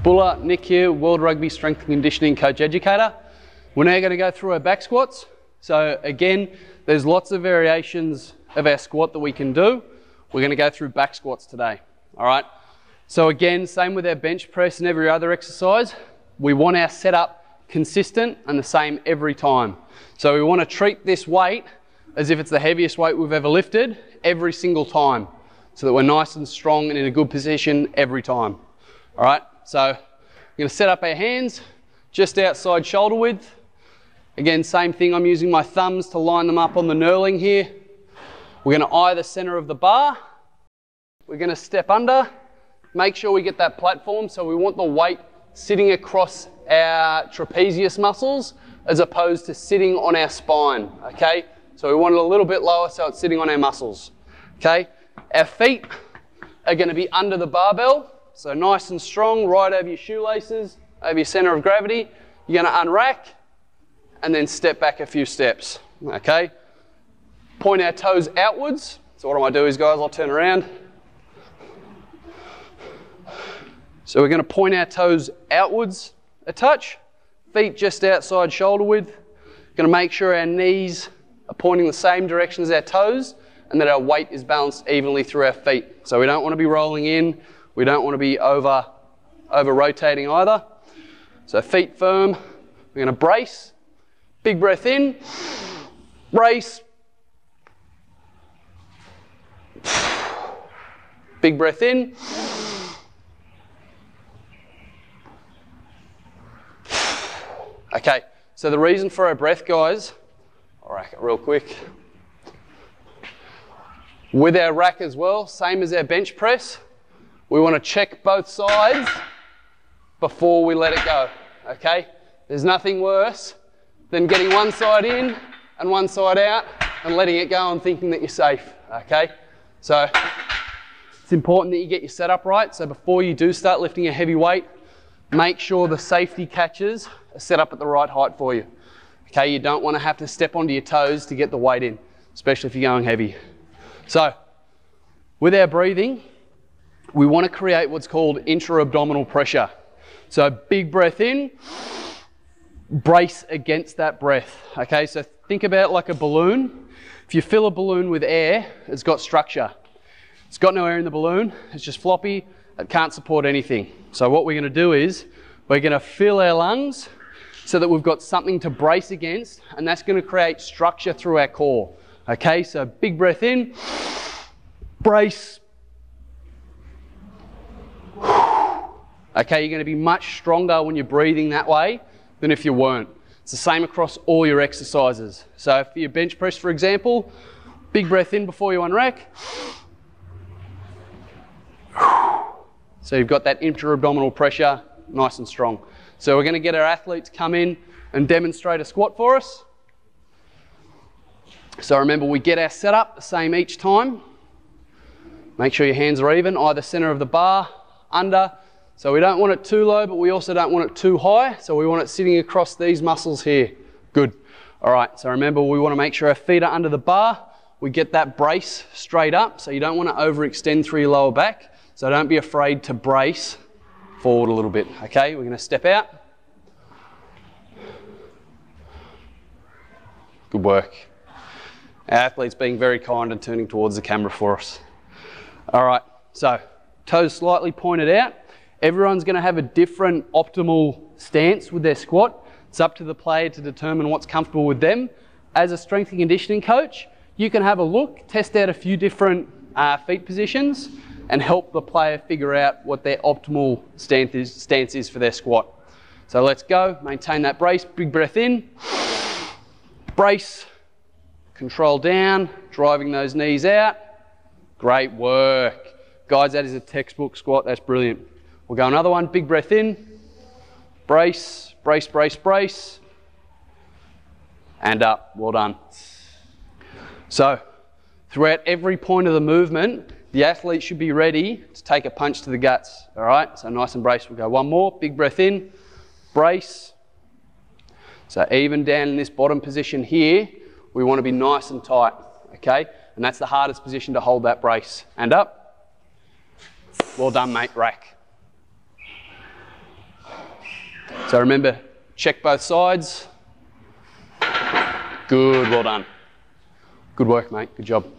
Buller, Nick here, World Rugby Strength and Conditioning Coach Educator. We're now going to go through our back squats. So again, there's lots of variations of our squat that we can do. We're going to go through back squats today. All right. So again, same with our bench press and every other exercise. We want our setup consistent and the same every time. So we want to treat this weight as if it's the heaviest weight we've ever lifted every single time, so that we're nice and strong and in a good position every time. All right. So we're going to set up our hands just outside shoulder width. Again, same thing, I'm using my thumbs to line them up on the knurling here. We're going to eye the center of the bar. We're going to step under, make sure we get that platform, so we want the weight sitting across our trapezius muscles as opposed to sitting on our spine, okay? So we want it a little bit lower so it's sitting on our muscles, okay? Our feet are going to be under the barbell. So nice and strong, right over your shoelaces, over your center of gravity. You're going to unrack and then step back a few steps, okay? Point our toes outwards. So what I might do is, guys, I'll turn around. So we're going to point our toes outwards a touch, feet just outside shoulder width. Going to make sure our knees are pointing the same direction as our toes and that our weight is balanced evenly through our feet. So we don't want to be rolling in. We don't want to be over rotating either. So feet firm. We're going to brace. Big breath in. Brace. Big breath in. Okay, so the reason for our breath, guys, I'll rack it real quick. With our rack as well, same as our bench press, we want to check both sides before we let it go, okay? There's nothing worse than getting one side in and one side out and letting it go and thinking that you're safe, okay? So it's important that you get your setup right. So before you do start lifting a heavy weight, make sure the safety catches are set up at the right height for you, okay? You don't want to have to step onto your toes to get the weight in, especially if you're going heavy. So with our breathing, we want to create what's called intra-abdominal pressure. So big breath in, brace against that breath. Okay, so think about like a balloon. If you fill a balloon with air, it's got structure. It's got no air in the balloon, it's just floppy, it can't support anything. So what we're going to do is, we're going to fill our lungs so that we've got something to brace against, and that's going to create structure through our core. Okay, so big breath in, brace. Okay, you're going to be much stronger when you're breathing that way than if you weren't. It's the same across all your exercises. So for your bench press, for example, big breath in before you unrack. So you've got that intra-abdominal pressure nice and strong. So we're going to get our athletes come in and demonstrate a squat for us. So remember, we get our setup the same each time. Make sure your hands are even, either center of the bar, under. So we don't want it too low, but we also don't want it too high. So we want it sitting across these muscles here. Good. All right, so remember, we want to make sure our feet are under the bar. We get that brace straight up, so you don't want to overextend through your lower back. So don't be afraid to brace forward a little bit. Okay, we're going to step out. Good work. Our athlete's being very kind and turning towards the camera for us. All right, so toes slightly pointed out. Everyone's going to have a different optimal stance with their squat. It's up to the player to determine what's comfortable with them. As a strength and conditioning coach, you can have a look, test out a few different feet positions and help the player figure out what their optimal stance is for their squat. So let's go, maintain that brace, big breath in, brace, control down, driving those knees out. Great work. Guys, that is a textbook squat, that's brilliant. We'll go another one, big breath in, brace, brace, brace, brace, and up, well done. So, throughout every point of the movement, the athlete should be ready to take a punch to the guts, all right? So nice and braced, we'll go one more, big breath in, brace. So even down in this bottom position here, we want to be nice and tight, okay? And that's the hardest position to hold that brace. And up. Well done, mate, rack. So remember, check both sides. Good, well done. Good work, mate, good job.